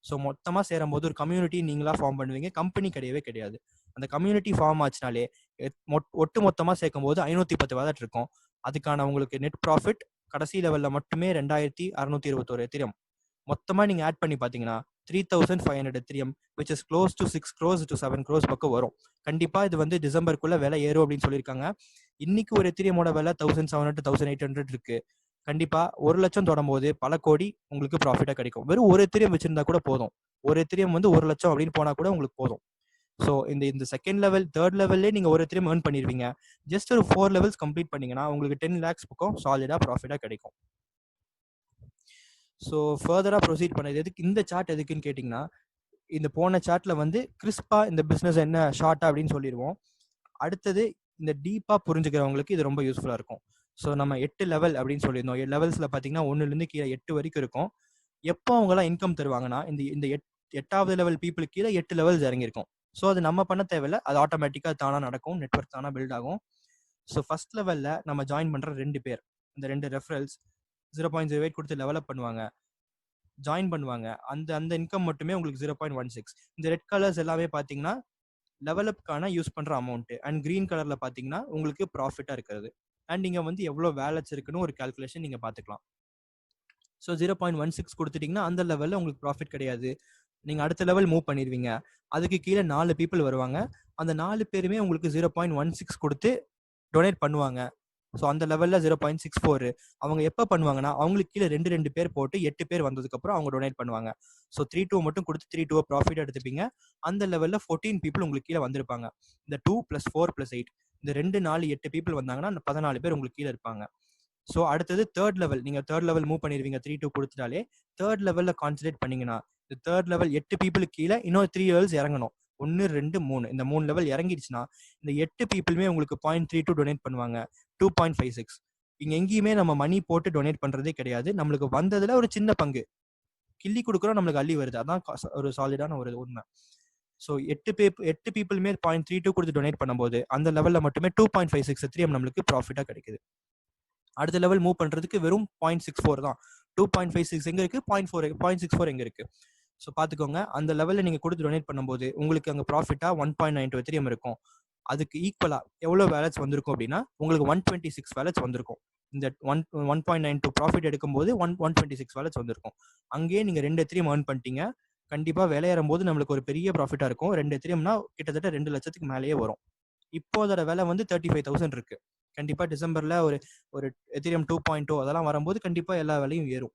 ஸோ மொத்தமாக சேரும் போது ஒரு கம்யூனிட்டி நீங்களா ஃபார்ம் பண்ணுவீங்க, கம்பெனி கிடையவே கிடையாது. அந்த கம்யூனிட்டி ஃபார்ம் ஆச்சுனாலே ஒட்டு மொத்தமாக சேர்க்கும் போது 510 வேலட் இருக்கும். அதுக்கான உங்களுக்கு நெட் ப்ராஃபிட் கடைசி லெவலில் மட்டுமே 2621 எத்திரியம். மொத்தமாக நீங்கள் ஆட் பண்ணி பார்த்தீங்கன்னா 3500 Ethereum, which is close to 6 crores to 7 crores பக்கம் வரும். கண்டிப்பாக இது வந்து டிசம்பருக்குள்ள விலை ஏறும் அப்படின்னு சொல்லியிருக்காங்க. இன்னைக்கு ஒரு எத்திரியமோட விலை 1700 to 1800 இருக்கு. கண்டிப்பா 1 லட்சம் தொடரும்போது பல கோடி உங்களுக்கு ப்ராஃபிட்டா கிடைக்கும். வெறும் ஒரு எத்திரியம் வச்சிருந்தா கூட போதும். ஒரு எத்திரியம் வந்து 1 லட்சம் அப்படின்னு போனா கூட உங்களுக்கு போதும். ஸோ இந்த செகண்ட் லெவல் 3rd லெவல்லே நீங்க ஒரு எத்திரியம் ஏர்ன் பண்ணிருவீங்க. ஜஸ்ட் ஒரு 4 லெவல்ஸ் கம்ப்ளீட் பண்ணீங்கன்னா உங்களுக்கு 10 lakhs பக்கம் சாலிடா ப்ராஃபிட்டா கிடைக்கும். ஸோ ஃபர்தரா ப்ரொசீட் பண்ணது எதுக்கு இந்த சார்ட் எதுக்குன்னு கேட்டிங்கன்னா, இந்த போன சார்ட்ல வந்து கிறிஸ்பா இந்த பிஸ்னஸ் என்ன ஷார்ட்டா அப்படின்னு சொல்லிடுவோம். அடுத்தது இந்த டீப்பா புரிஞ்சுக்கிறவங்களுக்கு இது ரொம்ப யூஸ்ஃபுல்லா இருக்கும். ஸோ நம்ம 8 லெவல் அப்படின்னு சொல்லியிருந்தோம். லெவல்ஸ்ல பார்த்தீங்கன்னா 1லேருந்து கீழே 8 வரைக்கும் இருக்கும். எப்போ அவங்கலாம் இன்கம் தருவாங்கன்னா இந்த 8வது லெவல் பீப்புளுக்கு கீழே 8 லெவல்ஸ் இறங்கியிருக்கும். ஸோ அது நம்ம பண்ண தேவையில்ல, அது ஆட்டோமேட்டிக்காக தானாக நடக்கும், நெட்ஒர்க் தானாக பில்ட் ஆகும். ஸோ ஃபர்ஸ்ட் லெவலில் நம்ம ஜாயின் பண்ணுற 2 பேர், இந்த 2 ரெஃபரல்ஸ் 0.08 கொடுத்து டெவலப் பண்ணுவாங்க, ஜாயின் பண்ணுவாங்க. அந்த இன்கம் மட்டுமே உங்களுக்கு 0.16. இந்த ரெட் கலர்ஸ் எல்லாமே பார்த்தீங்கன்னா லெவலப்கான யூஸ் பண்ணுற அமௌண்ட், அண்ட் கிரீன் கலரில் பார்த்தீங்கன்னா உங்களுக்கு ப்ராஃபிட்டாக இருக்கிறது. அண்ட் நீங்கள் வந்து எவ்வளோ வேலட்ஸ் இருக்குன்னு ஒரு கால்குலேஷன் நீங்கள் பார்த்துக்கலாம். ஸோ 0.16 கொடுத்துட்டிங்கன்னா அந்த லெவலில் உங்களுக்கு ப்ராஃபிட் கிடையாது. நீங்கள் அடுத்த லெவல் மூவ் பண்ணிடுவீங்க. அதுக்கு கீழே 4 பீப்புள் வருவாங்க. அந்த 4 பேருமே உங்களுக்கு 0.16 கொடுத்து டொனேட் பண்ணுவாங்க. ஸோ அந்த லெவலில் 0.64 அவங்க எப்போ பண்ணுவாங்கன்னா அவங்களுக்கு கீழே 2 பேர் போட்டு 8 பேர் வந்ததுக்கப்புறம் அவங்க டொனேட் பண்ணுவாங்க. ஸோ 3-2 மட்டும் கொடுத்து 3-2 ப்ராஃபிட் எடுத்துப்பீங்க. அந்த லெவலில் 14 பீப்புள் உங்களுக்கு கீழே வந்திருப்பாங்க. இந்த 2 + 4 + 8 இந்த 2 4 8 பீப்புள் வந்தாங்கன்னா அந்த 14 பேர் உங்களுக்கு கீழே இருப்பாங்க. ஸோ அடுத்தது 3rd லெவல், நீங்கள் 3rd லெவல் மூவ் பண்ணிடுவீங்க. 3-2 கொடுத்துட்டாலே 3rd லெவலில் கான்சன்ட்ரேட் பண்ணீங்கன்னா இந்த தேர்ட் லெவல் 8 பீப்புளுக்கு கீழே இன்னொரு 3 லெவல்ஸ் இறங்கணும். 1 2 3 இந்த 3 லெவல் இறங்கிடுச்சுன்னா இந்த 8 பீப்புளுமே உங்களுக்கு 0.32 டொனேட் பண்ணுவாங்க. 2.56 இங்க எங்கேயுமே நம்ம மணி போட்டு டொனேட் பண்றதே கிடையாது. நம்மளுக்கு வந்ததுல ஒரு சின்ன பங்கு கிள்ளி கொடுக்குறோம், நம்மளுக்கு அள்ளி வருது. அதான் ஒரு சாலிடான ஒரு உண்மை. ஸோ 8 பீப்புளுமே 0.32 கொடுத்து டொனேட் பண்ணும்போது அந்த லெவலில் மட்டுமே 2.56 எத்திரியம் நம்மளுக்கு ப்ராஃபிட்டாக கிடைக்குது. அடுத்த லெவல் மூவ் பண்ணுறதுக்கு வெறும் 0.64 தான். 2.56 எங்கே இருக்குது, 0.64 எங்கே இருக்குது. ஸோ பார்த்துக்கோங்க, அந்த லெவலில் நீங்கள் கொடுத்து டொனேட் பண்ணும்போது உங்களுக்கு அங்கே ப்ராஃபிட்டாக 1.92 எத்திரியம் இருக்கும். அதுக்கு ஈக்குவலாக எவ்வளோ வேலட்ஸ் வந்திருக்கும் அப்படின்னா உங்களுக்கு 126 வேலட்ஸ் வந்திருக்கும். இந்த 1.92 ப்ராஃபிட் எடுக்கும்போது 126 வேலட்ஸ் வந்திருக்கும். அங்கேயே நீங்கள் 2 எத்திரியம் ஏர்ன் பண்ணிட்டீங்க. கண்டிப்பாக விலையேறும் போது நம்மளுக்கு ஒரு பெரிய ப்ராஃபிட்டாக இருக்கும். 2 எத்திரியம்னா கிட்டத்தட்ட 2 லட்சத்துக்கு மேலேயே வரும். இப்போ அதோட விலை வந்து 35,000 இருக்கு. கண்டிப்பாக டிசம்பரில் ஒரு எத்திரியம் 2.0 அதெல்லாம் வரும்போது கண்டிப்பாக எல்லா விலையும் ஏறும்.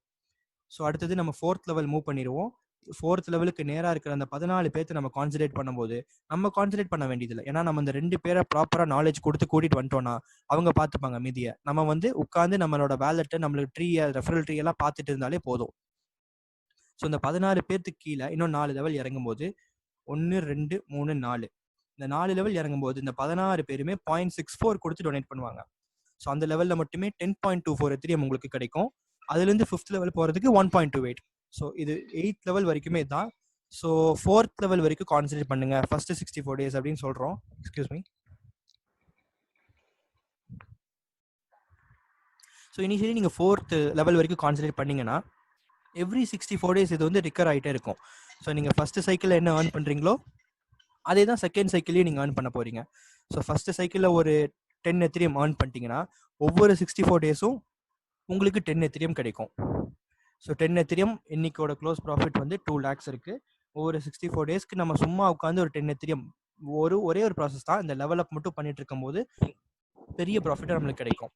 ஸோ அடுத்தது நம்ம 4th லெவல் மூவ் பண்ணிடுவோம். 4th லெவலுக்கு நேராக இருக்கிற அந்த 14 பேர்த்து நம்ம கான்சன்ட்ரேட் பண்ணும்போது நம்ம கான்சன்ட்ரேட் பண்ண வேண்டியதில்லை. ஏன்னா நம்ம இந்த 2 பேரை ப்ராப்பராக நாலேஜ் கொடுத்து கூட்டிட்டு வந்துட்டோம்னா அவங்க பார்த்துப்பாங்க மீதியை. நம்ம வந்து உட்காந்து நம்மளோட வேலெட்டை நம்மளுக்கு ட்ரீயை ரெஃபரல் ட்ரீ எல்லாம் பார்த்துட்டு இருந்தாலே போதும். ஸோ இந்த 16 பேர்த்துக்கு கீழே இன்னும் 4 லெவல் இறங்கும்போது 1 2 3 4 இந்த 4 லெவல் இறங்கும்போது இந்த 16 பேருமே 0.64 கொடுத்து டொனேட் பண்ணுவாங்க. ஸோ அந்த லெவலில் மட்டுமே 10.24 எத்திரியம் உங்களுக்கு கிடைக்கும். அதுலேருந்து 5th லெவல் போகிறதுக்கு 1.28. ஸோ இது 8th லெவல் வரைக்குமே தான். ஸோ 4th லெவல் வரைக்கும் கான்சன்ட்ரேட் பண்ணுங்க. ஃபர்ஸ்ட் 64 days அப்படின்னு சொல்கிறோம். Excuse me. ஸோ இனிஷியலி நீங்கள் 4th லெவல் வரைக்கும் கான்சன்ட்ரேட் பண்ணீங்கன்னா எவ்ரி 64 days இது வந்து ரிக்கர் ஆகிட்டே இருக்கும். ஸோ நீங்கள் ஃபர்ஸ்ட் சைக்கிளில் என்ன ஏர்ன் பண்ணுறீங்களோ அதே தான் செகண்ட் சைக்கிளையும் நீங்கள் ஏர்ன் பண்ண போகிறீங்க. ஸோ ஃபர்ஸ்ட் சைக்கிளில் ஒரு 10 எத்திரியம் ஏர்ன் பண்ணிட்டீங்கன்னா ஒவ்வொரு 64 டேஸும் உங்களுக்கு 10 எத்திரியம் கிடைக்கும். ஸோ 10 எத்திரியம் இன்னைக்கோட க்ளோஸ் ப்ராஃபிட் வந்து 2 lakhs இருக்குது. ஒவ்வொரு 64 டேஸ்க்கு நம்ம சும்மா உட்காந்து ஒரு 10 எத்திரியம் ஒரே ஒரு ப்ராசஸ் தான். இந்த லெவல் அப் மட்டும் பண்ணிட்டு இருக்கும் போது பெரிய ப்ராஃபிட்டாக நம்மளுக்கு கிடைக்கும்.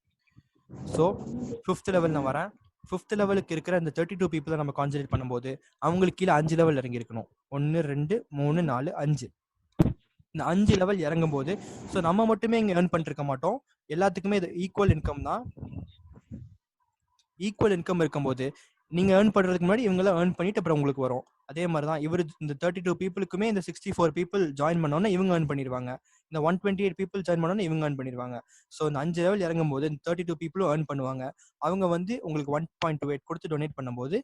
ஸோ 5th லெவல் நான் வரேன். 5th லெவலுக்கு இருக்கிற இந்த 32 பீப்புளை நம்ம கான்சன்ட்ரேட் பண்ணும்போது அவங்களுக்கு கீழே 5 லெவல் இறங்கி இருக்கணும். 1 2 3 4 5 இந்த 5 லெவல் இறங்கும் போது ஸோ நம்ம மட்டுமே இங்கே ஏர்ன் பண்ணிருக்க மாட்டோம். எல்லாத்துக்குமே இது ஈக்குவல் இன்கம் தான். ஈக்குவல் இன்கம் இருக்கும்போது நீங்க ஏர்ன் பண்றதுக்கு முன்னாடி இவங்களாம் ஏர்ன் பண்ணிட்டு அப்புறம் உங்களுக்கு வரும். அதே மாதிரி தான் இவர் இந்த 32 பீப்புளுக்குமே இந்த 64 பீப்புள் ஜாயின் பண்ணோன்னா இவங்க ஏர்ன் பண்ணிடுவாங்க. இந்த 128 பீப்புள் ஜாயின் பண்ணோன்னா இவங்க ஏர்ன் பண்ணிடுவாங்க. ஸோ இந்த 5 லெவல் இறங்கும் போது இந்த 32 பீப்புளும் ஏர்ன் பண்ணுவாங்க. அவங்க வந்து உங்களுக்கு 1.28 கொடுத்து டொனேட் பண்ணும்போது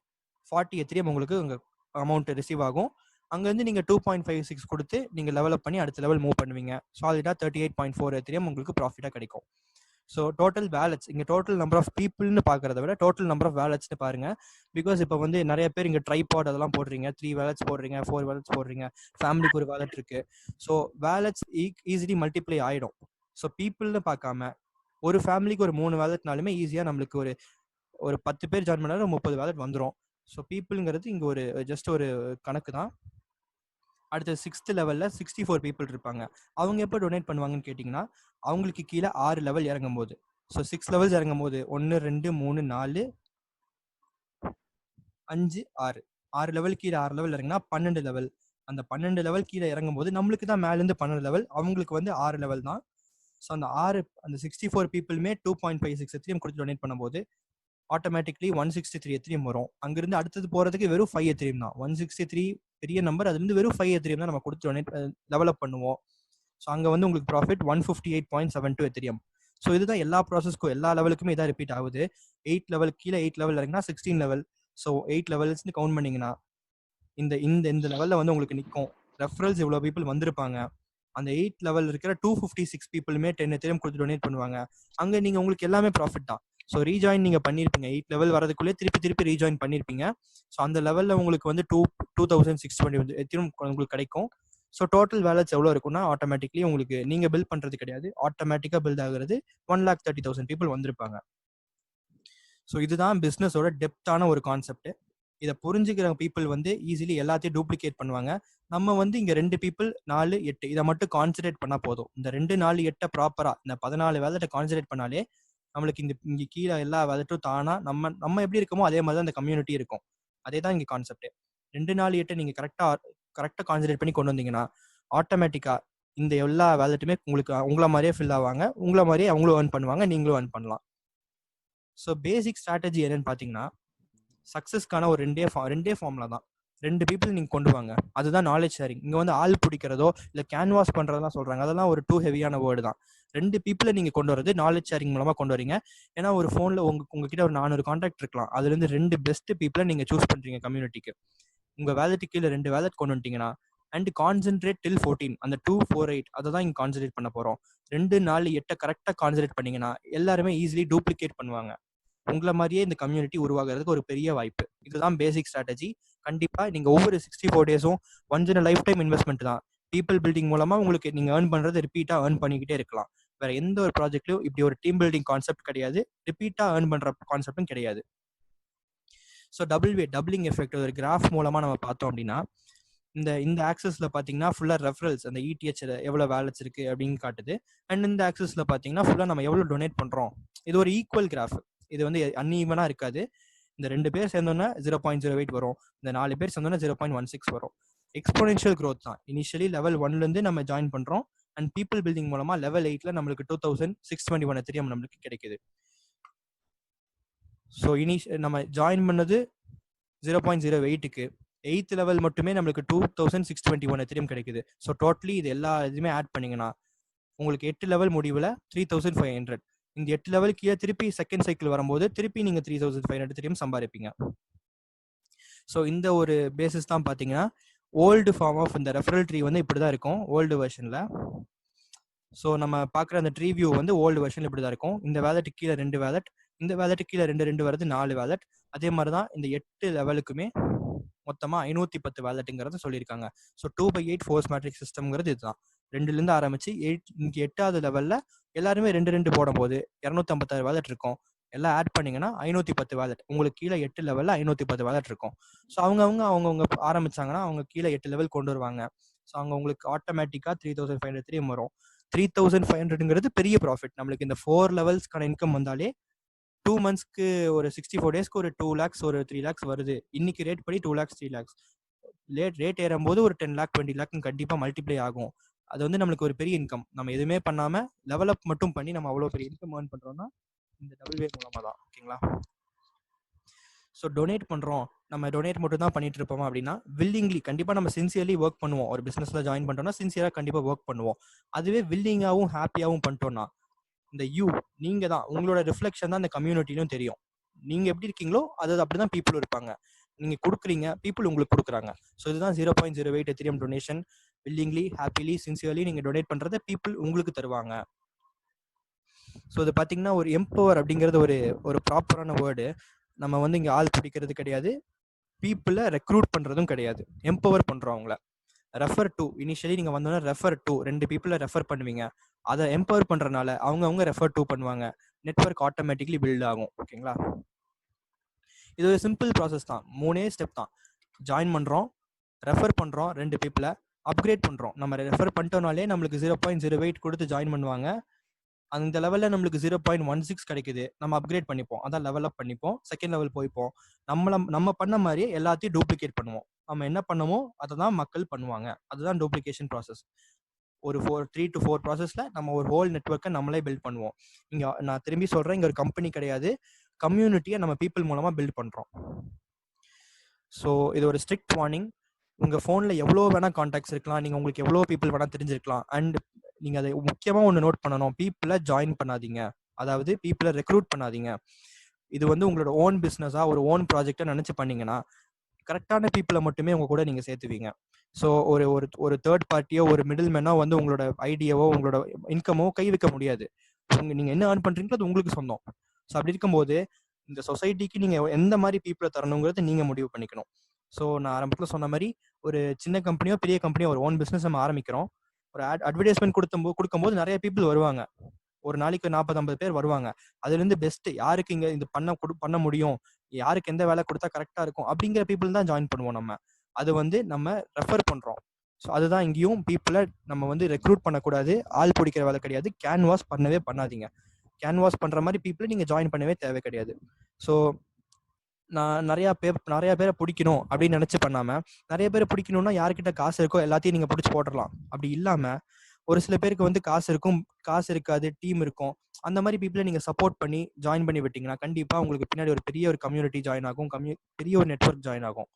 40 எத்திரியம் உங்களுக்கு உங்க அமௌண்ட் ரிசீவ் ஆகும். அங்கேருந்து நீங்கள் 2.56 கொடுத்து நீங்கள் டெவலப் பண்ணி அடுத்த லெவல் மூவ் பண்ணுவீங்க. சாலிடாக 38.4 எத்திரியம் உங்களுக்கு ப்ராஃபிட்டாக கிடைக்கும். ஸோ டோட்டல் வேலட்ஸ் இங்கே டோட்டல் நம்பர் ஆஃப் பீப்புள்னு பார்க்கறத விட டோட்டல் நம்பர் ஆஃப் வேலட்ஸ்னு பாருங்க. பிகாஸ் இப்போ வந்து நிறைய பேர் இங்கே ட்ரைபாட் அதெல்லாம் போடுறீங்க, 3 வேலட்ஸ் போடுறீங்க, 4 வேலட்ஸ் போடுறீங்க, ஃபேமிலிக்கு ஒரு வேலட் இருக்கு. ஸோ வேலட்ஸ் ஈஸிலி மல்டிப்ளை ஆகிடும். ஸோ பீப்புள்னு பார்க்காம ஒரு ஃபேமிலிக்கு ஒரு 3 வேலட்னாலுமே ஈஸியாக நம்மளுக்கு ஒரு 10 பேர் ஜாயின் பண்ணாலும் 30 வேலட் வந்துடும். ஸோ பீப்புளுங்கிறது இங்கே ஒரு ஜஸ்ட் ஒரு கணக்கு தான். அடுத்த 6th லெவலில் 64 பீப்புள் இருப்பாங்க. அவங்க எப்போ டொனேட் பண்ணுவாங்கன்னு கேட்டிங்கன்னா அவங்களுக்கு கீழே 6 லெவல் இறங்கும் போது. ஸோ 6 லெவல்ஸ் இறங்கும் போது 1 2 3 4 5 6 6 லெவல் கீழே 6 லெவல் இறங்கினா 12 லெவல். அந்த 12 லெவல் கீழே இறங்கும் போது நம்மளுக்கு தான் மேலேருந்து 12 லெவல், அவங்களுக்கு வந்து 6 லெவல் தான். ஸோ அந்த 64 பீப்புளுமே 2.56 எத்திரியம் கொடுத்து டொனேட் பண்ணும்போது ஆட்டோமேட்டிக்லி 163 எத்திரியம் வரும். அங்கிருந்து அடுத்தது போகிறதுக்கு வெறும் 5 எத்திரியம் தான். 163 பெரிய நம்பர், அதுலேருந்து வெறும் 5 எத்திரியம் தான் நம்ம கொடுத்து டொனேட் டெவலப் பண்ணுவோம். ஸோ அங்கே வந்து உங்களுக்கு ப்ராஃபிட் 158.72 எத்திரியம். ஸோ இதுதான் எல்லா ப்ராசஸ்க்கும் எல்லா லெவலுக்குமே இதாக ரிப்பீட் ஆகுது. 8 லெவல் கீழே 8 லெவல் இறங்கினா 16 லெவல். ஸோ 8 லெவல்ஸ்னு கவுண்ட் பண்ணிங்கன்னா இந்த லெவலில் வந்து உங்களுக்கு நிற்கும். ரெஃபரல்ஸ் இவ்வளோ பீப்புள் வந்திருப்பாங்க. அந்த 8 லெவல் இருக்கிற 256 பீப்புளுமே 10 எத்திரியம் கொடுத்து டொனேட் பண்ணுவாங்க. அங்கே நீங்கள் உங்களுக்கு எல்லாமே ப்ராஃபிட் தான். ஸோ ரீஜாயின் நீங்கள் பண்ணியிருப்பீங்க. 8 லெவல் வரதுக்குள்ளே திருப்பி ரீஜாயின் பண்ணியிருப்பீங்க. ஸோ அந்த லெவலில் உங்களுக்கு வந்து 2620 எத்திரியம் உங்களுக்கு கிடைக்கும். ஸோ டோட்டல் வேலட்ஸ் எவ்வளோ இருக்குன்னா ஆட்டோமேட்டிக்லி உங்களுக்கு நீங்கள் பில்ட் பண்ணுறது கிடையாது, ஆட்டோமேட்டிக்காக பில்ட் ஆகுறது 1,30,000 பீப்புள் வந்திருப்பாங்க. ஸோ இதுதான் பிஸ்னஸோட டெப்த்தான ஒரு கான்செப்ட். இதை புரிஞ்சுக்கிற பீப்புள் வந்து ஈஸிலி எல்லாத்தையும் டூப்ளிகேட் பண்ணுவாங்க. நம்ம வந்து இங்கே 2 பீப்புள் 4 8 இதை மட்டும் கான்சன்ட்ரேட் பண்ணால் போதும். இந்த 2 4 8 ப்ராப்பராக இந்த 14 வேலட்டை கான்சன்ட்ரேட் பண்ணாலே நம்மளுக்கு இங்கே கீழே எல்லா வேலட்டும் தானா நம்ம எப்படி இருக்கமோ அதே மாதிரி தான் இந்த கம்யூனிட்டி இருக்கும். அதே தான் இங்கே கான்செப்ட். 2 4 8 நீங்கள் கரெக்டாக கான்சன்ட்ரேட் பண்ணி கொண்டு வந்தீங்கன்னா ஆட்டோமேட்டிக்காக இந்த எல்லா வேலட்டுமே உங்களுக்கு உங்களை மாதிரியே ஃபில் ஆவாங்க, உங்களை மாதிரியே அவங்களும் ஏர்ன் பண்ணுவாங்க, நீங்களும் ஏர்ன் பண்ணலாம். ஸோ பேசிக் ஸ்ட்ராட்டஜி என்னன்னு பார்த்தீங்கன்னா சக்ஸஸ்க்கான ஒரு ரெண்டே ஃபார்முலா தான். 2 பீப்புள் நீங்க கொண்டு வாங்க. அதுதான் நாலேஜ் ஷேரிங். இங்க வந்து ஆள் பிடிக்கிறதோ இல்ல கேன்வாஸ் பண்றதெல்லாம் சொல்றாங்க, அதெல்லாம் ஒரு டூ ஹெவியான வேர்டு தான். 2 பீப்புளை நீங்க கொண்டு வரது நாலேஜ் ஷேரிங் மூலமா கொண்டு வரீங்க. ஏன்னா ஒரு ஃபோன்ல உங்ககிட்ட ஒரு 400 கான்டாக்ட் இருக்கலாம், அதுல இருந்து 2 பெஸ்ட் பீப்புளை நீங்க சூஸ் பண்றீங்க கம்யூனிட்டிக்கு. உங்க வேலெட்டுக்கு கீழே 2 வேலெட் கொண்டு வந்துட்டீங்கன்னா அண்ட் கான்சென்ட்ரேட் டில் 14, அந்த 248 அதை தான் இங்க கான்சென்ட்ரேட் பண்ண போறோம். 2 4 8 கரெக்டா கான்சென்ட்ரேட் பண்ணீங்கன்னா எல்லாருமே ஈஸிலி டூப்ளிகேட் பண்ணுவாங்க. உங்களை மாதிரியே இந்த கம்யூனிட்டி உருவாகிறதுக்கு ஒரு பெரிய வாய்ப்பு. இதுதான் பேசிக் ஸ்ட்ராட்டஜி. கண்டிப்பா நீங்க ஒவ்வொரு 64 டேஸும் once in life time investment தான். பீப்பிள் பில்டிங் மூலமா உங்களுக்கு நீங்க ஏர்ன் பண்றது ரிப்பீட்டா ஏர்ன் பண்ணிக்கிட்டே இருக்கலாம். வேற எந்த ஒரு ப்ராஜெக்ட்லயும் இப்படி ஒரு டீம் பில்டிங் கான்செப்ட் கிடையாது, ரிப்பீட்டா ஏர்ன் பண்ற கான்செப்டும் கிடையாது. ஸோ டபுளிங் எஃபெக்ட் ஒரு கிராஃப் மூலமா நம்ம பார்த்தோம் அப்படின்னா, இந்த ஆக்சஸ்ல பாத்தீங்கன்னா ஃபுல்லா ரெஃபரல்ஸ், அந்த இடிஹெச் எவ்வளவு வேலட்ஸ் இருக்கு அப்படின்னு காட்டுது. அண்ட் இந்த ஆக்சஸ்ல பாத்தீங்கன்னா ஃபுல்லா நம்ம எவ்வளவு டொனேட் பண்றோம். இது ஒரு ஈக்குவல் கிராஃப், இது வந்து அன்ஈவனா இருக்காது. இந்த 2 பேர் சேர்ந்தோன்னா 0.08 வரும், இந்த 4 பேர் சேர்ந்தோன்னா 0.16 வரும். எக்ஸ்போனென்ஷியல் க்ரோத் தான். இனிஷியலி லெவல் 1ல இருந்து நம்ம ஜாயின் பண்றோம் அண்ட் பீப்புள் பில்டிங் மூலமா லெவல் 8ல நம்மளுக்கு 2621 எத்திரியம் நம்மளுக்கு கிடைக்குது. ஸோ நம்ம ஜாயின் பண்ணது 0.08க்கு 8th லெவல் மட்டுமே நம்மளுக்கு 2621 எத்திரியம் கிடைக்குது. ஸோ டோட்டலி இது எல்லா இதுவுமே ஆட் பண்ணீங்கன்னா உங்களுக்கு 8 லெவல் முடிவில் 3500. இந்த 8 லெவல் கீழே திருப்பி செகண்ட் சைக்கிள் வரும்போது திருப்பி நீங்க 3500 எத்திரியம் சம்பாதிப்பீங்க. ஸோ இந்த ஒரு பேசிஸ் தான் பார்த்தீங்கன்னா ஓல்டு ஃபார்ம் ஆஃப் இந்த ரெஃபரல் ட்ரீ வந்து இப்படி தான் இருக்கும் ஓல்டு வெர்ஷனில். ஸோ நம்ம பார்க்குற அந்த ட்ரீ வியூ வந்து ஓல்டு வெர்ஷன் இப்படி தான் இருக்கும். இந்த வேலெட்டுக்கு கீழே 2 வேலெட், இந்த வேலெட்டுக்கு கீழே 2 வருது 4 வேலெட். அதே மாதிரி தான் இந்த 8 லெவலுக்குமே மொத்தமாக 510 வேலெட்டுங்கிறத சொல்லியிருக்காங்க. ஸோ 2/8 ஃபோர்ஸ் மேட்ரிக் சிஸ்டம்ங்கிறது இதுதான். 2லேருந்து ஆரம்பிச்சு 8வது லெவலில் எல்லாருமே 2 போடும்போது 256 வேலெட் இருக்கும். எல்லாம் ஆட் பண்ணீங்கன்னா 510 வேலெட். உங்களுக்கு கீழே 8 லெவலில் 510 வேலெட் இருக்கும். ஸோ அவங்கவுங்க ஆரம்பிச்சாங்கன்னா அவங்க கீழே 8 லெவல் கொண்டு வருவாங்க. ஸோ அவங்க உங்களுக்கு ஆட்டோமேட்டிக்காக 3500 வரும். 3500ங்கிறது பெரிய ப்ராஃபிட். நம்மளுக்கு இந்த 4 லெவல்ஸ்க்கான இன்கம் வந்தாலே 2 மந்த்ஸ்க்கு ஒரு 64 டேஸ்க்கு ஒரு 2 lakhs ஒரு 3 lakhs வருது. இன்னைக்கு ரேட் படி 2 lakhs 3 lakhs. ரேட் ஏறும்போது ஒரு 10 lakh 20 lakh கண்டிப்பா மல்டிப்ளை ஆகும். அது வந்து நம்மளுக்கு ஒரு பெரிய இன்கம். நம்ம எதுவுமே பண்ணாம லெவலப் மட்டும் பண்ணி நம்ம அவ்வளோ பெரிய இன்கம் ஏர்ன் பண்றோம்னா இந்த டபுள் வே மூலமா தான். ஓகேங்களா? ஸோ டொனேட் பண்றோம், நம்ம டொனேட் மட்டும் தான் பண்ணிட்டு இருப்போமா அப்படின்னா, வில்லிங்லி கண்டிப்பா நம்ம சின்சியர்லி ஒர்க் பண்ணுவோம். ஒரு பிசினஸ்ல ஜாயின் பண்றோம்னா சின்சியரா கண்டிப்பா ஒர்க் பண்ணுவோம். அதுவே வில்லிங்காவும் ஹாப்பியாவும் பண்ணிட்டோம்னா இந்த நீங்க தான், உங்களோட ரிஃப்ளெக்ஷன் தான் இந்த கம்யூனிட்டிலும் தெரியும். நீங்க எப்படி இருக்கீங்களோ அது அப்படிதான் பீப்புள் இருப்பாங்க. நீங்க கொடுக்குறீங்க, பீப்புள் உங்களுக்கு கொடுக்குறாங்க. ஸோ இதுதான் 0.08 Ethereum donation. Willingly happily sincerely நீங்க டொனேட் பண்றதை பீப்புள் உங்களுக்கு தருவாங்க. ஸோ இது பார்த்தீங்கன்னா ஒரு எம்பவர் அப்படிங்கிறது ஒரு ப்ராப்பரான வேர்டு. நம்ம வந்து இங்கே ஆள் பிடிக்கிறது கிடையாது, பீப்புளை ரெக்ரூட் பண்ணுறதும் கிடையாது, எம்பவர் பண்ணுறோம் அவங்கள. ரெஃபர் டு, இனிஷியலி நீங்கள் வந்தோன்னா ரெஃபர் டு 2 பீப்புளை ரெஃபர் பண்ணுவீங்க. அதை எம்பவர் பண்ணுறதுனால அவங்க ரெஃபர் டு பண்ணுவாங்க. நெட்வொர்க் ஆட்டோமேட்டிக்லி பில்ட் ஆகும். ஓகேங்களா? இது ஒரு சிம்பிள் ப்ராசஸ் தான். 3 ஸ்டெப் தான். ஜாயின் பண்ணுறோம், ரெஃபர் பண்ணுறோம், 2 பீப்புளை அப்கிரேட் பண்ணுறோம். நம்ம ரெஃபர் பண்ணிட்டோம்னாலே நம்மளுக்கு 0.08 கொடுத்து ஜாயின் பண்ணுவாங்க. அந்த லெவலில் நம்மளுக்கு 0.16 கிடைக்குது. நம்ம அப்கிரேட் பண்ணிப்போம், அதான் லெவல் அப் பண்ணிப்போம், செகண்ட் லெவல் போய்ப்போம். நம்ம பண்ண மாதிரியே எல்லாத்தையும் டூப்ளிகேட் பண்ணுவோம். நம்ம என்ன பண்ணமோ அதை தான் மக்கள் பண்ணுவாங்க. அதுதான் டூப்ளிகேஷன் ப்ராசஸ். ஒரு 3 to 4 ப்ராசஸில் நம்ம ஒரு ஹோல் நெட்வொர்க்கை நம்மளே பில்ட் பண்ணுவோம். இங்கே நான் திரும்பி சொல்கிறேன், இங்கே ஒரு கம்பெனி கிடையாது, கம்யூனிட்டியை நம்ம பீப்புள் மூலமாக பில்ட் பண்ணுறோம். ஸோ இது ஒரு ஸ்ட்ரிக்ட் வார்னிங். உங்கள் ஃபோனில் எவ்வளோ வேணால் கான்டாக்ட்ஸ் இருக்கலாம், நீங்கள் உங்களுக்கு எவ்வளோ பீப்புள் வேணால் தெரிஞ்சிருக்கலாம். அண்ட் நீங்கள் அதை முக்கியமாக ஒன்று நோட் பண்ணணும், பீப்புளை ஜாயின் பண்ணாதீங்க, அதாவது பீப்புளை ரெக்ரூட் பண்ணாதீங்க. இது வந்து உங்களோட ஓன் பிஸ்னஸாக ஒரு ஓன் ப்ராஜெக்டாக நினச்சி பண்ணீங்கன்னா கரெக்டான பீப்புளை மட்டுமே உங்கள் கூட நீங்கள் சேர்த்துவீங்க. ஸோ ஒரு தேர்ட் பார்ட்டியோ ஒரு மிடில் மேனோ வந்து உங்களோட ஐடியாவோ உங்களோட இன்கமோ கை வைக்க முடியாது. நீங்கள் என்ன ஏர்ன் பண்ணுறீங்களோ அது உங்களுக்கு சொந்தம். ஸோ அப்படி இருக்கும்போது இந்த சொசைட்டிக்கு நீங்கள் எந்த மாதிரி பீப்புளை தரணுங்கிறத நீங்கள் முடிவு பண்ணிக்கணும். ஸோ நான் ஆரம்பத்தில் சொன்ன மாதிரி ஒரு சின்ன கம்பெனியோ பெரிய கம்பெனியோ ஒரு ஓன் பிஸ்னஸ் நம்ம ஆரம்பிக்கிறோம். ஒரு அட்வர்டைஸ்மெண்ட் கொடுக்கும்போது நிறைய பீப்புள் வருவாங்க. ஒரு நாளைக்கு 40-50 பேர் வருவாங்க. அதுலேருந்து பெஸ்ட் யாருக்கு இங்கே இது பண்ண முடியும், யாருக்கு எந்த வேலை கொடுத்தா கரெக்டாக இருக்கும் அப்படிங்கிற பீப்புள் தான் ஜாயின் பண்ணுவோம். அது வந்து நம்ம ரெஃபர் பண்ணுறோம். ஸோ அதுதான் இங்கேயும் பீப்புளை நம்ம வந்து ரெக்ரூட் பண்ணக்கூடாது, ஆள் பிடிக்கிற வேலை கிடையாது, கேன்வாஸ் பண்ணவே பண்ணாதீங்க. கேன்வாஸ் பண்ணுற மாதிரி பீப்புளை நீங்கள் ஜாயின் பண்ணவே தேவை கிடையாது. ஸோ நான் நிறையா பேரை பிடிக்கணும் அப்படின்னு நினச்சி பண்ணாமல், நிறைய பேரை பிடிக்கணும்னா யார்கிட்ட காசு இருக்கோ எல்லாத்தையும் நீங்கள் பிடிச்சி போட்டுடலாம். அப்படி இல்லாமல் ஒரு சில பேருக்கு வந்து காசு இருக்கும், காசு இருக்காது, டீம் இருக்கும், அந்த மாதிரி பீப்புளை நீங்கள் சப்போர்ட் பண்ணி ஜாயின் பண்ணி விட்டீங்கன்னா கண்டிப்பாக உங்களுக்கு பின்னாடி ஒரு பெரிய ஒரு கம்யூனிட்டி ஜாயின் ஆகும், பெரிய ஒரு நெட்வொர்க் ஜாயின் ஆகும்.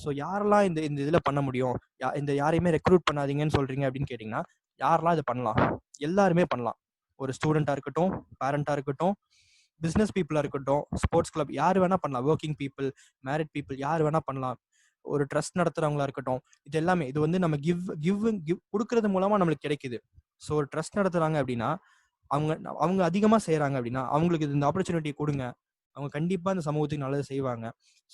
ஸோ யாரெல்லாம் இந்த இந்த இதில் பண்ண முடியும், இந்த யாரையுமே ரெக்ரூட் பண்ணாதீங்கன்னு சொல்றீங்க அப்படின்னு கேட்டிங்கன்னா, யாரெல்லாம் இது பண்ணலாம்? எல்லாருமே பண்ணலாம். ஒரு ஸ்டூடெண்ட்டாக இருக்கட்டும், பேரண்ட்டாக இருக்கட்டும், பிஸ்னஸ் பீப்புளாக இருக்கட்டும், ஸ்போர்ட்ஸ் கிளப், யார் வேணால் பண்ணலாம். ஒர்க்கிங் பீப்புள், மேரிட் பீப்புள், யார் வேணால் பண்ணலாம். ஒரு ட்ரஸ்ட் நடத்துகிறவங்களா இருக்கட்டும், இது எல்லாமே இது வந்து நம்ம கிவ் கொடுக்கறது மூலமாக நம்மளுக்கு கிடைக்குது. ஸோ ஒரு ட்ரஸ்ட் நடத்துகிறாங்க அப்படின்னா, அவங்க அதிகமாக செய்கிறாங்க அப்படின்னா, அவங்களுக்கு இந்த ஆப்பர்ச்சுனிட்டியை கொடுங்க. அவங்க கண்டிப்பாக இந்த சமூகத்துக்கு நல்லது செய்வாங்க.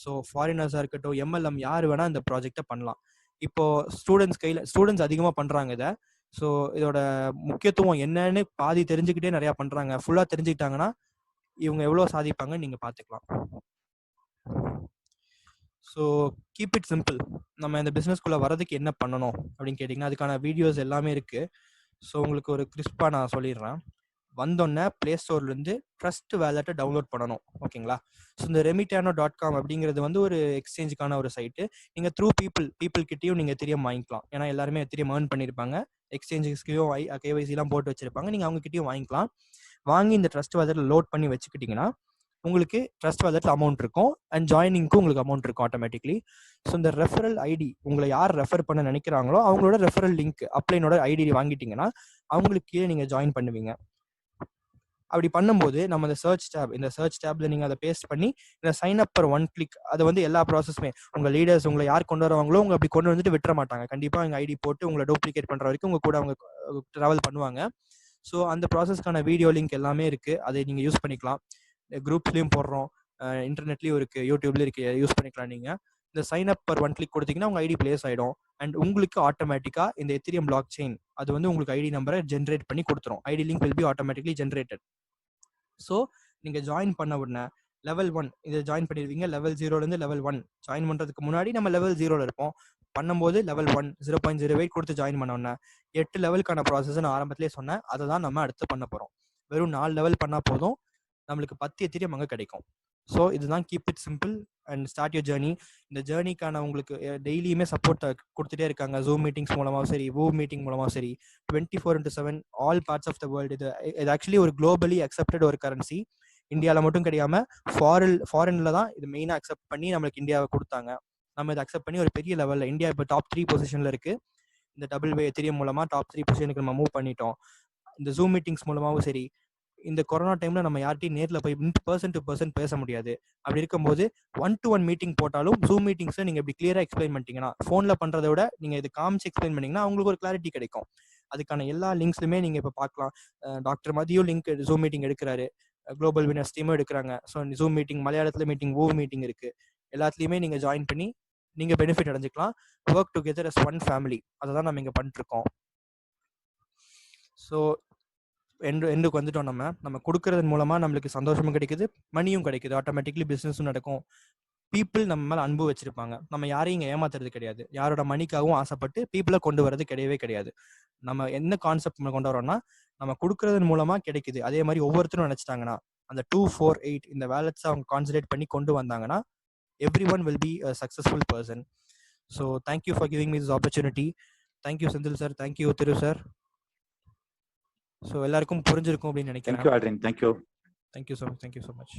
ஸோ ஃபாரினர்ஸாக இருக்கட்டும், எம்எல்எம், யார் வேணால் இந்த ப்ராஜெக்டை பண்ணலாம். இப்போ ஸ்டூடெண்ட்ஸ் அதிகமாக பண்ணுறாங்க இதை. ஸோ இதோட முக்கியத்துவம் என்னன்னு பாதி தெரிஞ்சுக்கிட்டே நிறையா பண்ணுறாங்க. ஃபுல்லாக தெரிஞ்சுக்கிட்டாங்கன்னா இவங்க எவ்வளோ சாதிப்பாங்கன்னு நீங்கள் பார்த்துக்கலாம். So keep it simple. நம்ம இந்த பிஸ்னஸ்குள்ளே வரதுக்கு என்ன பண்ணணும் அப்படின்னு கேட்டிங்கன்னா, அதுக்கான வீடியோஸ் எல்லாமே இருக்குது. ஸோ உங்களுக்கு ஒரு கிறிஸ்பாக நான் சொல்லிடுறேன். வந்தோடனே ப்ளே ஸ்டோர்லேருந்து ட்ரஸ்ட் வேலெட்டை டவுன்லோட் பண்ணணும். ஓகேங்களா? ஸோ இந்த remitano.com அப்படிங்கிறது வந்து ஒரு எக்ஸ்சேஞ்சுக்கான ஒரு சைட்டு. நீங்கள் த்ரூ பீப்புள் கிட்டேயும் நீங்கள் எத்திரியம் வாங்கிக்கலாம். ஏன்னா எல்லாருமே எத்திரியம் ஏர்ன் பண்ணியிருப்பாங்க. எக்ஸ்சேஞ்சஸ்க்கையும் கேவைசிலாம் போட்டு வச்சுருப்பாங்க. நீங்கள் அவங்ககிட்டயும் வாங்கிக்கலாம். வாங்கி இந்த ட்ரஸ்ட் வேலெட்டில் லோட் பண்ணி வச்சுக்கிட்டிங்கன்னா உங்களுக்கு ட்ரஸ்ட் வேலெட்டில் அமௌண்ட் இருக்கும். அண்ட் ஜாயினிங்க்கும் உங்களுக்கு அமௌண்ட் இருக்கும் ஆட்டோமேட்டிக்லி. ஸோ இந்த ரெஃபரல் ஐடி, உங்களை யார் ரெஃபர் பண்ண நினைக்கிறாங்களோ அவங்களோட ரெஃபரல் லிங்க், அப்ளைனோட ஐடி வாங்கிட்டீங்கன்னா அவங்களுக்கு கீழே நீங்கள் ஜாயின் பண்ணுவீங்க. அப்படி பண்ணும்போது நம்ம இந்த சர்ச் டேப்ல நீங்கள் அதை பேஸ்ட் பண்ணி இந்த sign up per one click, அது வந்து எல்லா ப்ராசஸுமே உங்கள் லீடர்ஸ் உங்களை யார் கொண்டு வருவாங்களோ உங்களை அப்படி கொண்டு வந்துட்டு விட்டுற மாட்டாங்க. கண்டிப்பாக எங்கள் ஐடி போட்டு உங்களை டூப்ளிகேட் பண்ணுற வரைக்கும் உங்கள் கூட அவங்க ட்ராவல் பண்ணுவாங்க. ஸோ அந்த ப்ராசஸ்க்கான வீடியோ லிங்க் எல்லாமே இருக்குது. அதை நீங்கள் யூஸ் பண்ணிக்கலாம். குரூப்ஸ்லேயும் போடுறோம், இன்டர்நெட்லேயும் இருக்குது, யூடியூப்லேயும் இருக்குது, யூஸ் பண்ணிக்கலாம். நீங்கள் இந்த sign up per one click கொடுத்தீங்கன்னா உங்கள் ஐடி பிளேஸ் ஆகிடும். அண்ட் உங்களுக்கு ஆட்டோமேட்டிக்காக இந்த எத்திரியம் பிளாக் செயின் அது வந்து உங்களுக்கு ஐடி நம்பரை ஜென்ரேட் பண்ணி கொடுத்துரும். ID link will be automatically generated. So நீங்கள் ஜாயின் பண்ண உடனே லெவல் 1 இதை ஜாயின் பண்ணிடுவீங்க. லெவல் 0லேருந்து லெவல் 1 ஜாயின் பண்ணுறதுக்கு முன்னாடி நம்ம லெவல் 0ல் இருப்போம். பண்ணும்போது லெவல் 1 0.08 கொடுத்து ஜாயின் பண்ண உடனே 8 லெவலுக்கான ப்ராசஸ் நான் ஆரம்பத்திலே சொன்னேன். அதை தான் நம்ம அடுத்து பண்ண போகிறோம். வெறும் 4 லெவல் பண்ணால் போதும், நம்மளுக்கு 10 எத்திரியம் அங்கே கிடைக்கும். ஸோ இதுதான் keep it simple and start your journey. இந்த ஜேர்னிக்கான உங்களுக்கு டெய்லியுமே சப்போர்ட் கொடுத்துட்டே இருக்காங்க. ஜூம் மீட்டிங்ஸ் மூலமாக சரி, மீட்டிங் மூலமாக சரி, 24/7 all parts of the world. இது ஆக்சுவலி ஒரு குளோபலி அக்செப்டட் ஒரு கரன்சி. இந்தியாவில் மட்டும் கிடையாமல் ஃபாரினில் தான் இது மெயினாக அக்செப்ட் பண்ணி நம்மளுக்கு இந்தியாவை கொடுத்தாங்க. நம்ம இதை அக்செப்ட் பண்ணி ஒரு பெரிய லெவலில் இந்தியா இப்போ டாப் 3 பொசிஷனில் இருக்குது. இந்த டபுள் வே எத்திரியம் மூலமாக டாப் 3 பொசிஷனுக்கு நம்ம மூவ் பண்ணிட்டோம். இந்த ஜூம் மீட்டிங்ஸ் மூலமாகவும் சரி, இந்த கொரோனா டைம்ல நம்ம யார்ட்டையும் நேரில் போய் பர்சன் டு பர்சன் பேச முடியாது. அப்படி இருக்கும்போது 1-to-1 மீட்டிங் போட்டாலும் ஜூம் மீட்டிங்ஸை நீங்கள் இப்படி கிளியராக எக்ஸ்பிளைன் பண்ணிட்டீங்கன்னா, ஃபோனில் பண்ணுறதை விட நீங்கள் இது காமிச்சு எக்ஸ்பிளைன் பண்ணிங்கன்னா அவங்களுக்கு ஒரு கிளாரிட்டி கிடைக்கும். அதுக்கான எல்லா லிங்க்ஸ்லுமே நீங்கள் இப்போ பார்க்கலாம். டாக்டர் மதியம் லிங்க் ஜூம் மீட்டிங் எடுக்கிறாரு, குளோபல் வினர்ஸ் டீமும் எடுக்கிறாங்க. ஸோ ஜூம் மீட்டிங் மலையாளத்தில் மீட்டிங், மீட்டிங் இருக்குது. எல்லாத்துலேயுமே நீங்கள் ஜாயின் பண்ணி நீங்கள் பெனிஃபிட் அடைஞ்சிக்கலாம். Work together as one family, அதை தான் நம்ம இங்கே பண்ணிட்டுருக்கோம். ஸோ எண்டுக்கு வந்துட்டோம். நம்ம கொடுக்கறது மூலமாக நம்மளுக்கு சந்தோஷமும் கிடைக்குது, மணியும் கிடைக்குது, ஆட்டோமேட்டிக்லி பிஸ்னஸும் நடக்கும். பீப்புள் நம்ம மேலே அன்பு வச்சிருப்பாங்க. நம்ம யாரையும் இங்கே ஏமாத்துறது கிடையாது. யாரோட மணிக்காகவும் ஆசைப்பட்டு பீப்புளை கொண்டு வரது கிடையவே கிடையாது. நம்ம என்ன கான்செப்ட் கொண்டு வரோம்னா, நம்ம கொடுக்கறது மூலமாக கிடைக்குது. அதே மாதிரி ஒவ்வொருத்தரும் நினச்சிட்டாங்கன்னா அந்த 248 இந்த வேலட்ஸை அவங்க கான்சன்ட்ரேட் பண்ணி கொண்டு வந்தாங்கன்னா everyone will be a successful person. So thank you for giving me this opportunity. Thank you Senthil sir, thank you Thiru sir. So எல்லாருக்கும் புரிஞ்சிருக்கும் அப்படின்னு நினைக்கிறேன். Thank you Aldrin, thank you. Thank you so much.